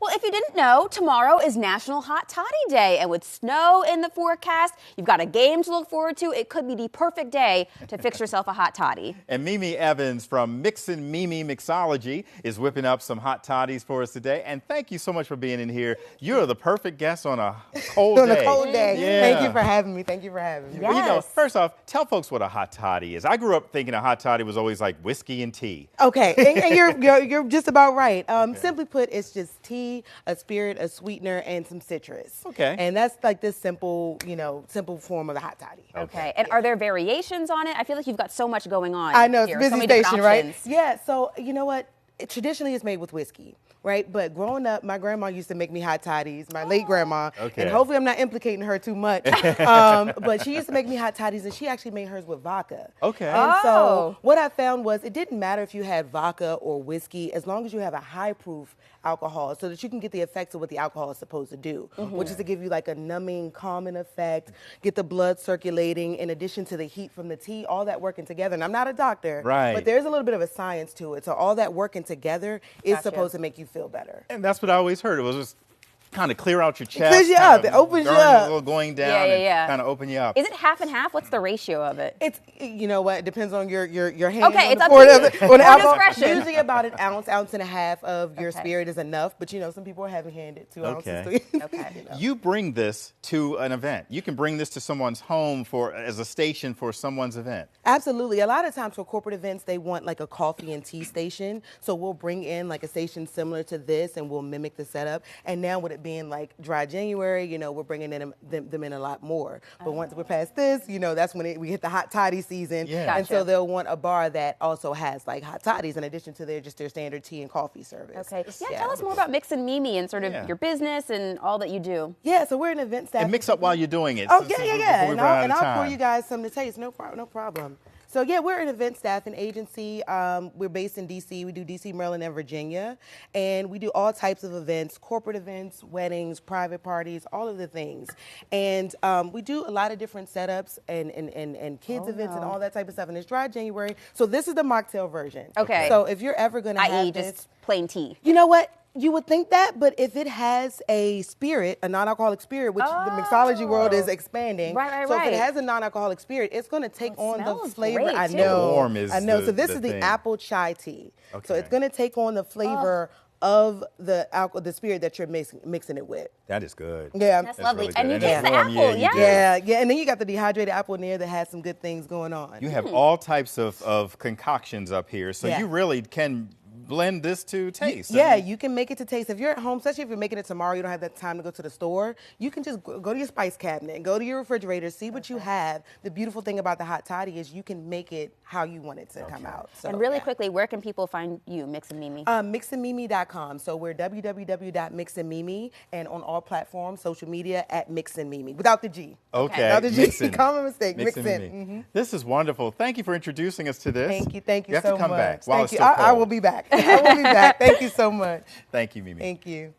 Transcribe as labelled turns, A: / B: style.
A: Well, if you didn't know, tomorrow is National Hot Toddy Day, and with snow in the forecast, you've got a game to look forward to. It could be the perfect day to fix yourself a hot toddy.
B: And Mimi Evans from Mixin Mimi Mixology is whipping up some hot toddies for us today. And thank you so much for being in here. You're the perfect guest on a cold day.
C: On a cold day.
B: Yeah.
C: Thank you for having me. Thank you for having me.
A: Yes.
B: Well, you know, first off, tell folks what a hot toddy is. I grew up thinking a hot toddy was always like whiskey and tea.
C: Okay, and you're just about right. Simply put, it's just tea, a spirit, a sweetener, and some citrus.
B: Okay.
C: And that's like this simple, simple form of the hot toddy.
A: Okay. And are there variations on it? I feel like you've got so much going on.
C: I know, it's
A: here.
C: a busy
A: So many different
C: station, right?
A: options.
C: Yeah, so you know what? Traditionally, it's made with whiskey. Right, but growing up, my grandma used to make me hot toddies. My late grandma,
B: Okay.
C: and hopefully I'm not implicating her too much. But she used to make me hot toddies, and she actually made hers with vodka.
B: Okay.
C: And
A: Oh.
C: so what I found was it didn't matter if you had vodka or whiskey, as long as you have a high proof alcohol, so that you can get the effects of what the alcohol is supposed to do, which is to give you like a numbing, calming effect, get the blood circulating, in addition to the heat from the tea, all that working together. And I'm not a doctor,
B: Right.
C: but there's a little bit of a science to it. So all that working together is
A: Gotcha.
C: supposed to make you feel better.
B: And that's what I always heard. It was just kind of clear out your chest.
C: clears you
B: kind
C: up.
B: of
C: It opens you
B: burn
C: up.
B: A little going down
A: Yeah,
B: and
A: yeah.
B: kind of open you up.
A: Is it half and half? What's the ratio of it?
C: It's, you know what, it depends on your hand.
A: Okay,
C: on
A: it's
C: the
A: up
C: pour
A: to
C: of
A: you.
C: the- on the
A: Your
C: alcohol.
A: discretion.
C: Usually about an ounce and a half of your
A: Okay.
C: spirit is enough, but some people are heavy-handed, 2
B: Okay.
C: ounces. 3.
A: Okay.
B: You bring this to an event. You can bring this to someone's home as a station for someone's event.
C: Absolutely. A lot of times for corporate events, they want like a coffee and tea station. So we'll bring in like a station similar to this, and we'll mimic the setup. And now with it being like dry January, we're bringing them in a lot more. But once we're past this, that's when we hit the hot toddy season.
B: Yeah.
C: And so
A: Gotcha.
C: they'll want a bar that also has like hot toddies in addition to their standard tea and coffee service.
A: Okay. Yeah, tell us more about Mixin Mimi and sort of
B: Yeah.
A: your business and all that you do.
C: Yeah, so we're an event staff.
B: And mix up while you're doing it.
C: Oh,
B: so-
C: yeah,
B: so
C: yeah,
B: before
C: yeah.
B: we
C: And
B: run out
C: I'll
B: of
C: pour
B: time.
C: you guys something to taste. No problem. So, yeah, we're an event staff and agency. We're based in D.C. We do D.C., Maryland, and Virginia. And we do all types of events, corporate events, weddings, private parties, all of the things. And we do a lot of different setups and kids events and all that type of stuff. And it's dry January. So this is the mocktail version.
A: Okay.
C: So if you're ever going to
A: I.e.
C: have this.
A: just plain tea.
C: You know what? You would think that, but if it has a spirit, a non-alcoholic spirit, which the mixology world is expanding.
A: Right.
C: So if it has a non-alcoholic spirit, it's going to take on the
A: smells
C: flavor.
A: great,
C: I
A: too.
C: know.
B: Warm is
C: I know.
B: the-
C: So this
B: the
C: is the
B: thing.
C: apple chai tea. So
B: Okay.
C: it's going to take on the flavor of the alcohol, the spirit that you're mixing it with.
B: That is good.
C: Yeah.
A: That's lovely.
B: really
A: And
B: good.
A: you
B: And
A: taste
B: it's
A: the
B: warm,
A: apple,
B: yeah, you
A: yeah.
B: do.
C: Yeah. And then you got the dehydrated apple in there that has some good things going on.
B: You have all types of concoctions up here, so
C: Yeah.
B: you really can blend this to taste.
C: Yeah, you can make it to taste. If you're at home, especially if you're making it tomorrow, you don't have that time to go to the store, you can just go to your spice cabinet and go to your refrigerator, see what you have. The beautiful thing about the hot toddy is you can make it how you want it to come out. So,
A: And really
C: yeah.
A: quickly, where can people find you, Mixin Mimi?
C: Mixinmimi.com. So we're www.mixinmimi, and on all platforms, social media at Mixin Mimi, without the G.
B: Okay.
C: Without the G.
B: Mixin.
C: Common mistake.
B: Mixin
C: Mixin.
B: Mimi. This is wonderful. Thank you for introducing us to this.
C: Thank you. Thank you,
B: You have
C: so
B: to come
C: much.
B: back while
C: Thank
B: it's
C: you.
B: still
C: I will
B: cold.
C: be back. I will be back. Thank you so much.
B: Thank you, Mimi.
C: Thank you.